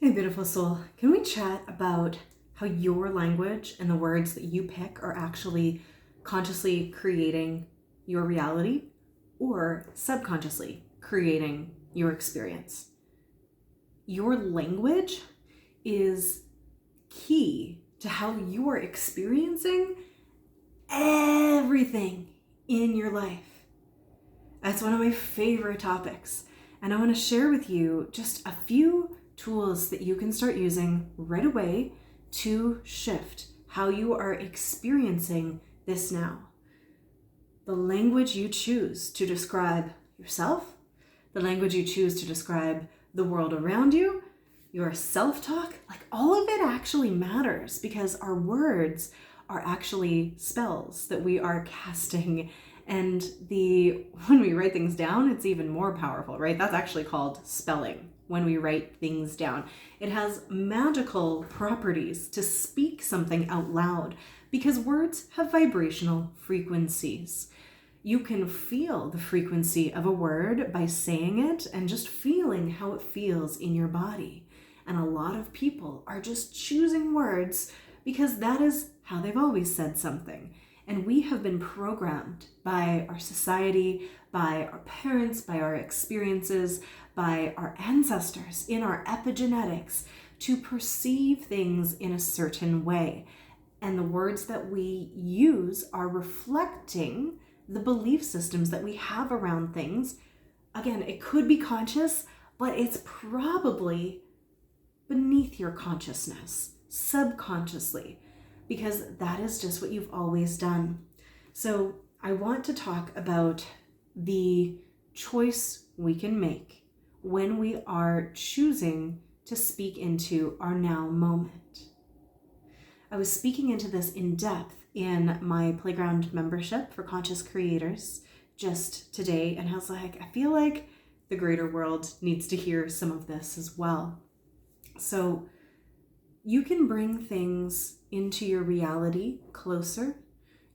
Hey, beautiful soul. Can we chat about how your language and the words that you pick are actually consciously creating your reality or subconsciously creating your experience? Your language is key to how you are experiencing everything in your life. That's one of my favorite topics. And I want to share with you just a few tools that you can start using right away to shift how you are experiencing this now. The language you choose to describe yourself, the language you choose to describe the world around you, your self-talk, like all of it actually matters because our words are actually spells that we are casting. And when we write things down, it's even more powerful, right? That's actually called spelling when we write things down. It has magical properties to speak something out loud because words have vibrational frequencies. You can feel the frequency of a word by saying it and just feeling how it feels in your body. And a lot of people are just choosing words because that is how they've always said something. And we have been programmed by our society, by our parents, by our experiences, by our ancestors, in our epigenetics, to perceive things in a certain way. And the words that we use are reflecting the belief systems that we have around things. Again, it could be conscious, but it's probably beneath your consciousness, subconsciously, because that is just what you've always done. So I want to talk about the choice we can make when we are choosing to speak into our now moment. I was speaking into this in depth in my Playground membership for conscious creators just today, and I was like, I feel like the greater world needs to hear some of this as well. So you can bring things into your reality closer.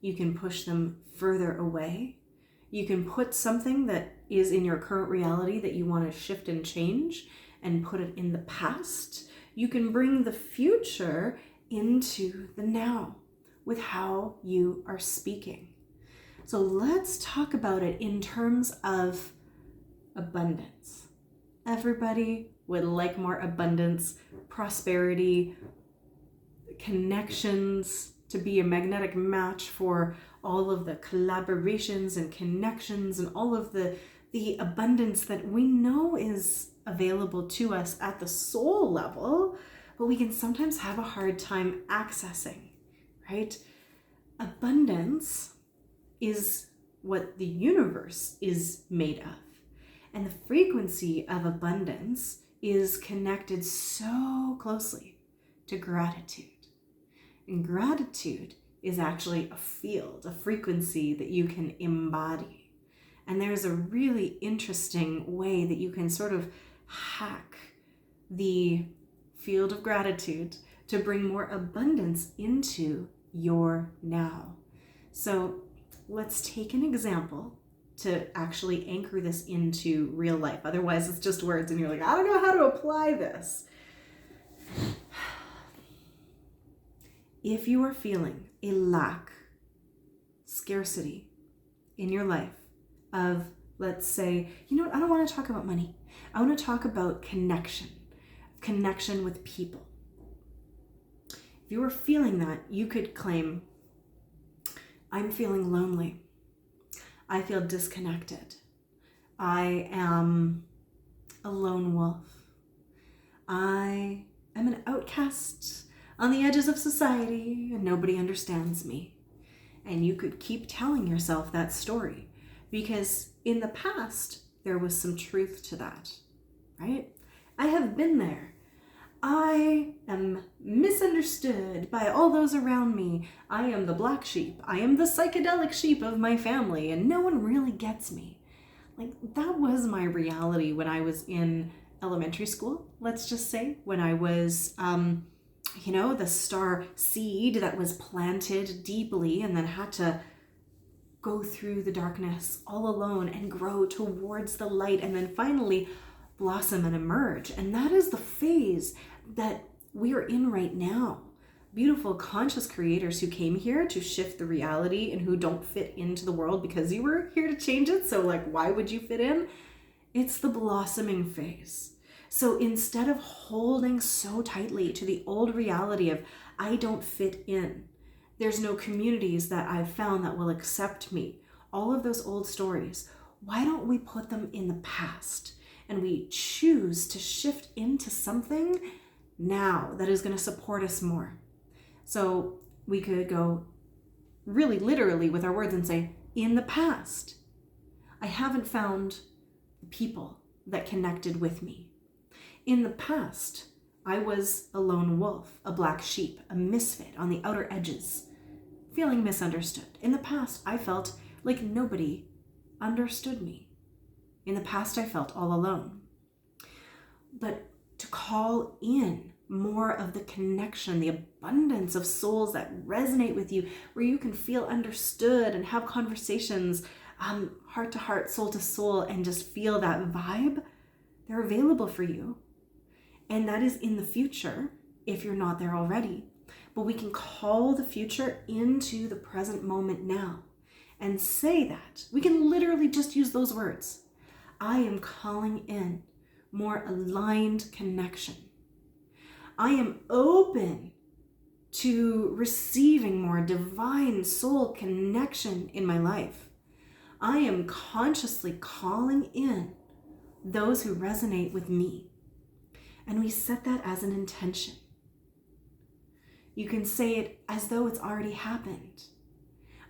You can push them further away. You can put something that is in your current reality that you want to shift and change and put it in the past. You can bring the future into the now with how you are speaking. So let's talk about it in terms of abundance. Everybody would like more abundance, prosperity, connections, to be a magnetic match for all of the collaborations and connections and all of the abundance that we know is available to us at the soul level, but we can sometimes have a hard time accessing, right? Abundance is what the universe is made of. And the frequency of abundance is connected so closely to gratitude. And gratitude is actually a field, a frequency that you can embody. And there's a really interesting way that you can sort of hack the field of gratitude to bring more abundance into your now. So let's take an example to actually anchor this into real life. Otherwise, it's just words and you're like, I don't know how to apply this. If you are feeling a lack, scarcity in your life of, let's say, I don't want to talk about money. I want to talk about connection with people. If you are feeling that, you could claim, I'm feeling lonely. I feel disconnected. I am a lone wolf. I am an outcast on the edges of society and nobody understands me. And you could keep telling yourself that story because in the past, there was some truth to that, right? I have been there. I am misunderstood by all those around me. I am the black sheep. I am the psychedelic sheep of my family, and no one really gets me. Like, that was my reality when I was in elementary school, let's just say, when I was, the star seed that was planted deeply and then had to go through the darkness all alone and grow towards the light and then finally blossom and emerge. And that is the phase that we are in right now. Beautiful, conscious creators who came here to shift the reality and who don't fit into the world because you were here to change it. So like, why would you fit in? It's the blossoming phase. So instead of holding so tightly to the old reality of, I don't fit in, there's no communities that I've found that will accept me, all of those old stories, why don't we put them in the past and we choose to shift into something now that is going to support us more? So we could go really literally with our words and say, in the past, I haven't found the people that connected with me. In the past, I was a lone wolf, a black sheep, a misfit on the outer edges, feeling misunderstood. In the past, I felt like nobody understood me. In the past, I felt all alone. But to call in more of the connection, the abundance of souls that resonate with you, where you can feel understood and have conversations, heart to heart, soul to soul, and just feel that vibe, they're available for you. And that is in the future, if you're not there already. But we can call the future into the present moment now and say that. We can literally just use those words. I am calling in more aligned connection. I am open to receiving more divine soul connection in my life. I am consciously calling in those who resonate with me. And we set that as an intention. You can say it as though it's already happened.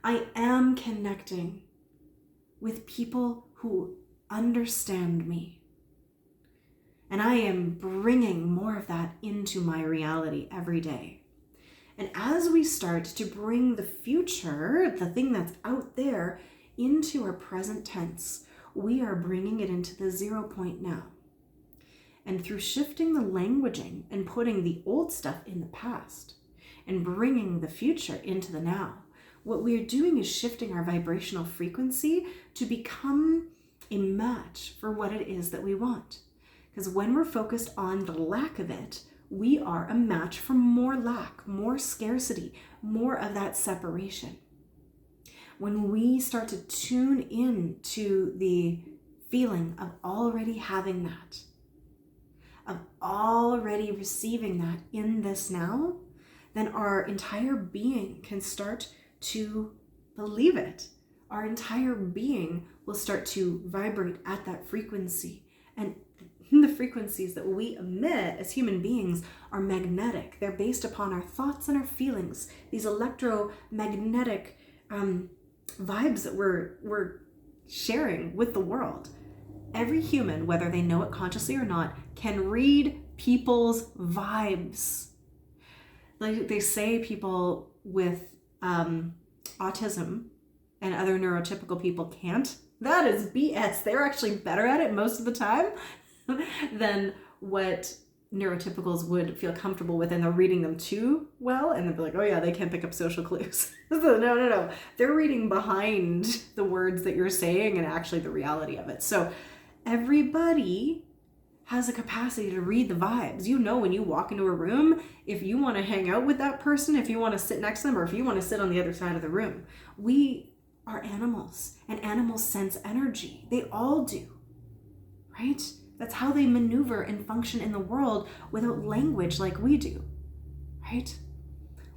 I am connecting with people who understand me. And I am bringing more of that into my reality every day. And as we start to bring the future, the thing that's out there, into our present tense, we are bringing it into the 0 point now. And through shifting the languaging and putting the old stuff in the past and bringing the future into the now, what we're doing is shifting our vibrational frequency to become a match for what it is that we want. Because when we're focused on the lack of it, we are a match for more lack, more scarcity, more of that separation. When we start to tune in to the feeling of already having that, of already receiving that in this now, then our entire being can start to believe it. Our entire being will start to vibrate at that frequency. And the frequencies that we emit as human beings are magnetic. They're based upon our thoughts and our feelings, these electromagnetic vibes that we're sharing with the world. Every human, whether they know it consciously or not, can read people's vibes. Like they say, people with autism and other neurotypical people can't. That is BS. They're actually better at it most of the time than what neurotypicals would feel comfortable with, and they're reading them too well, and they'll be like, oh yeah, they can't pick up social clues. So no. They're reading behind the words that you're saying and actually the reality of it. So everybody has a capacity to read the vibes. You know, when you walk into a room, if you want to hang out with that person, if you want to sit next to them, or if you want to sit on the other side of the room. We are animals, and animals sense energy. They all do, right? That's how they maneuver and function in the world without language like we do, right?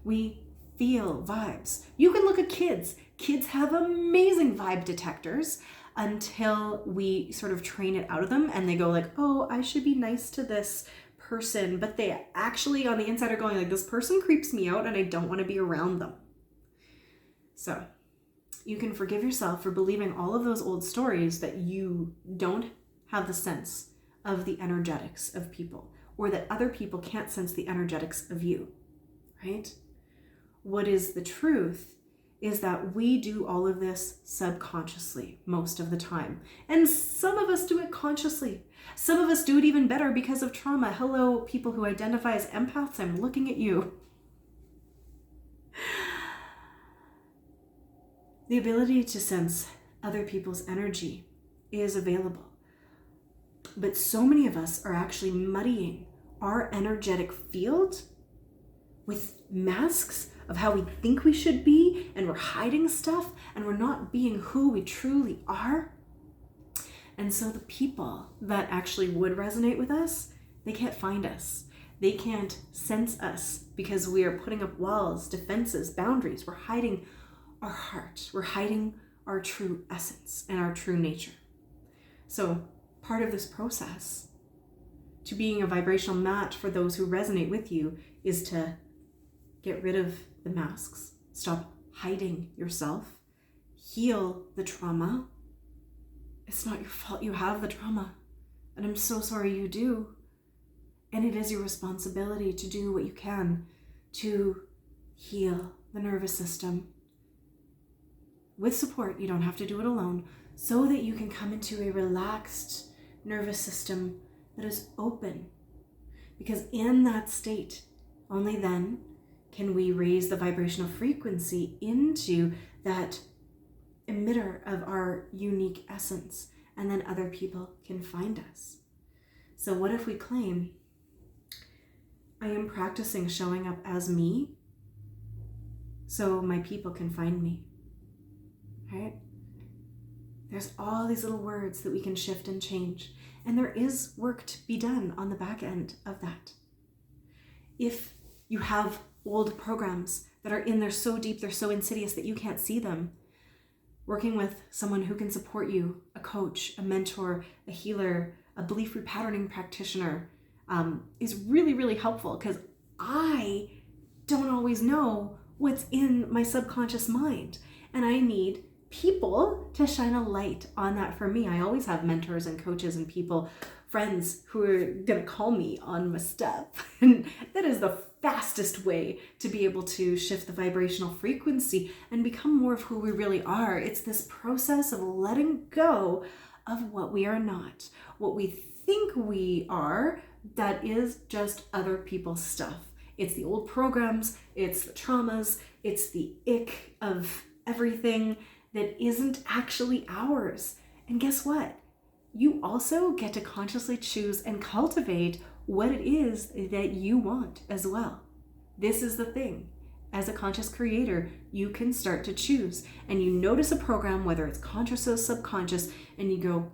We feel vibes. You can look at kids. Kids have amazing vibe detectors until we sort of train it out of them and they go like, oh, I should be nice to this person. But they actually on the inside are going like, this person creeps me out and I don't want to be around them. So you can forgive yourself for believing all of those old stories that you don't have the sense of the energetics of people, or that other people can't sense the energetics of you, right? What is the truth is that we do all of this subconsciously most of the time. And some of us do it consciously. Some of us do it even better because of trauma. Hello, people who identify as empaths, I'm looking at you. The ability to sense other people's energy is available. But so many of us are actually muddying our energetic field with masks of how we think we should be, and we're hiding stuff, and we're not being who we truly are. And so the people that actually would resonate with us, they can't find us. They can't sense us because we are putting up walls, defenses, boundaries. We're hiding our heart. We're hiding our true essence and our true nature. So part of this process to being a vibrational match for those who resonate with you is to get rid of the masks. Stop hiding yourself. Heal the trauma. It's not your fault you have the trauma. And I'm so sorry you do. And it is your responsibility to do what you can to heal the nervous system. With support, you don't have to do it alone, so that you can come into a relaxed nervous system that is open. Because in that state, only then can we raise the vibrational frequency into that emitter of our unique essence, and then other people can find us. So what if we claim, I am practicing showing up as me so my people can find me, right? There's all these little words that we can shift and change, and there is work to be done on the back end of that. If you have old programs that are in there so deep, they're so insidious that you can't see them, working with someone who can support you, a coach, a mentor, a healer, a belief repatterning practitioner, is really, really helpful, because I don't always know what's in my subconscious mind, and I need people to shine a light on that for me. I always have mentors and coaches and people, friends who are gonna call me on my stuff, and that is the fastest way to be able to shift the vibrational frequency and become more of who we really are. It's this process of letting go of what we are not, what we think we are, that is just other people's stuff. It's the old programs, it's the traumas, it's the ick of everything that isn't actually ours. And guess what? You also get to consciously choose and cultivate what it is that you want as well. This is the thing. As a conscious creator, you can start to choose, and you notice a program, whether it's conscious or subconscious, and you go,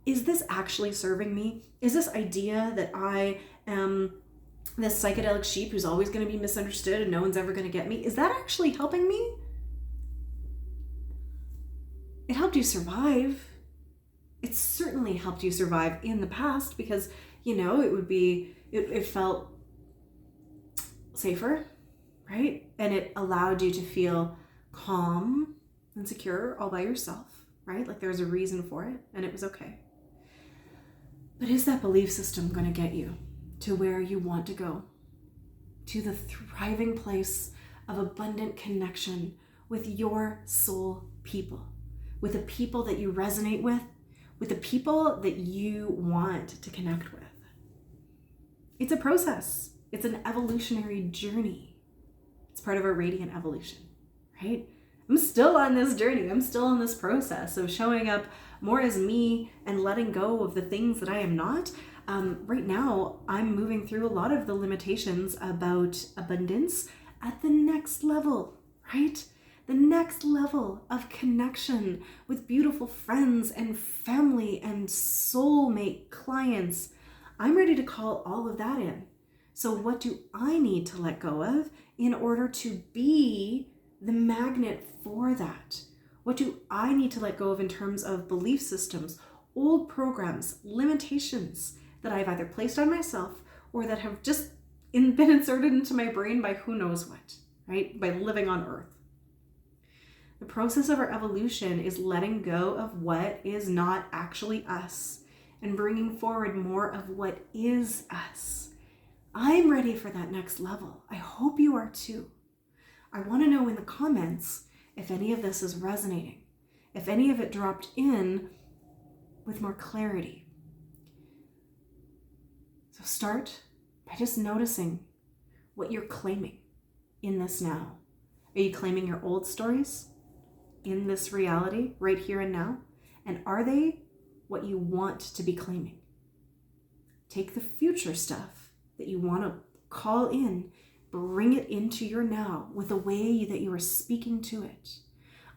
is this actually serving me? Is this idea that I am this psychedelic sheep who's always going to be misunderstood and no one's ever going to get me, is that actually helping me? It helped you survive. It certainly helped you survive in the past, because, you know, it felt safer, right? And it allowed you to feel calm and secure all by yourself, right? Like there was a reason for it, and it was okay. But is that belief system going to get you to where you want to go? To the thriving place of abundant connection with your soul people, with the people that you resonate with the people that you want to connect with? It's a process. It's an evolutionary journey. It's part of our radiant evolution, right? I'm still on this journey. I'm still on this process of showing up more as me and letting go of the things that I am not. Right now, I'm moving through a lot of the limitations about abundance at the next level, right? The next level of connection with beautiful friends and family and soulmate clients. I'm ready to call all of that in. So what do I need to let go of in order to be the magnet for that? What do I need to let go of in terms of belief systems, old programs, limitations that I've either placed on myself or that have just been inserted into my brain by who knows what, right? By living on Earth. The process of our evolution is letting go of what is not actually us and bringing forward more of what is us. I'm ready for that next level. I hope you are too. I want to know in the comments if any of this is resonating, if any of it dropped in with more clarity. So start by just noticing what you're claiming in this now. Are you claiming your old stories in this reality right here and now? And are they what you want to be claiming? take the future stuff that you want to call in, bring it into your now with the way that you are speaking to it.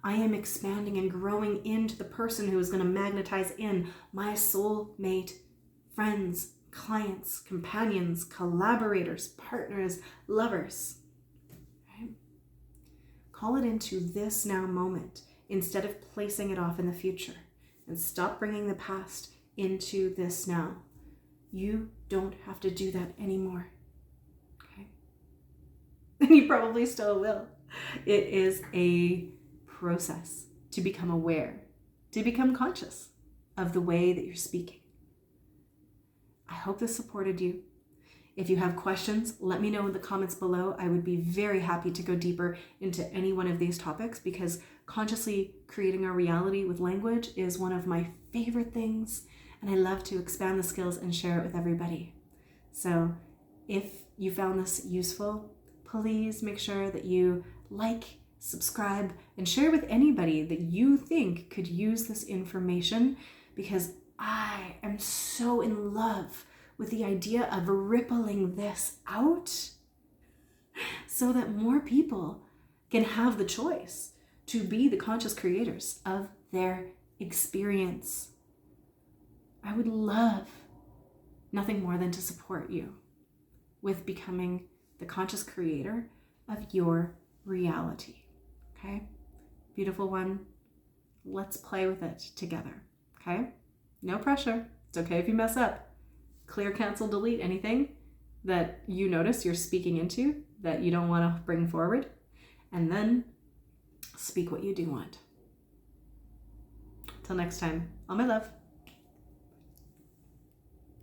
I am expanding and growing into the person who is going to magnetize in my soulmate, friends, clients, companions, collaborators, partners, lovers. Right? Call it into this now moment instead of placing it off in the future, and stop bringing the past into this now. You don't have to do that anymore. Okay? And you probably still will. It is a process to become aware, to become conscious of the way that you're speaking. I hope this supported you. If you have questions, let me know in the comments below. I would be very happy to go deeper into any one of these topics, because consciously creating our reality with language is one of my favorite things, and I love to expand the skills and share it with everybody. So if you found this useful, please make sure that you like, subscribe, and share with anybody that you think could use this information, because I am so in love with the idea of rippling this out so that more people can have the choice to be the conscious creators of their experience. I would love nothing more than to support you with becoming the conscious creator of your reality. Okay? Beautiful one. Let's play with it together. Okay? No pressure. It's okay if you mess up. Clear, cancel, delete anything that you notice you're speaking into that you don't want to bring forward. And then speak what you do want. Till next time, all my love.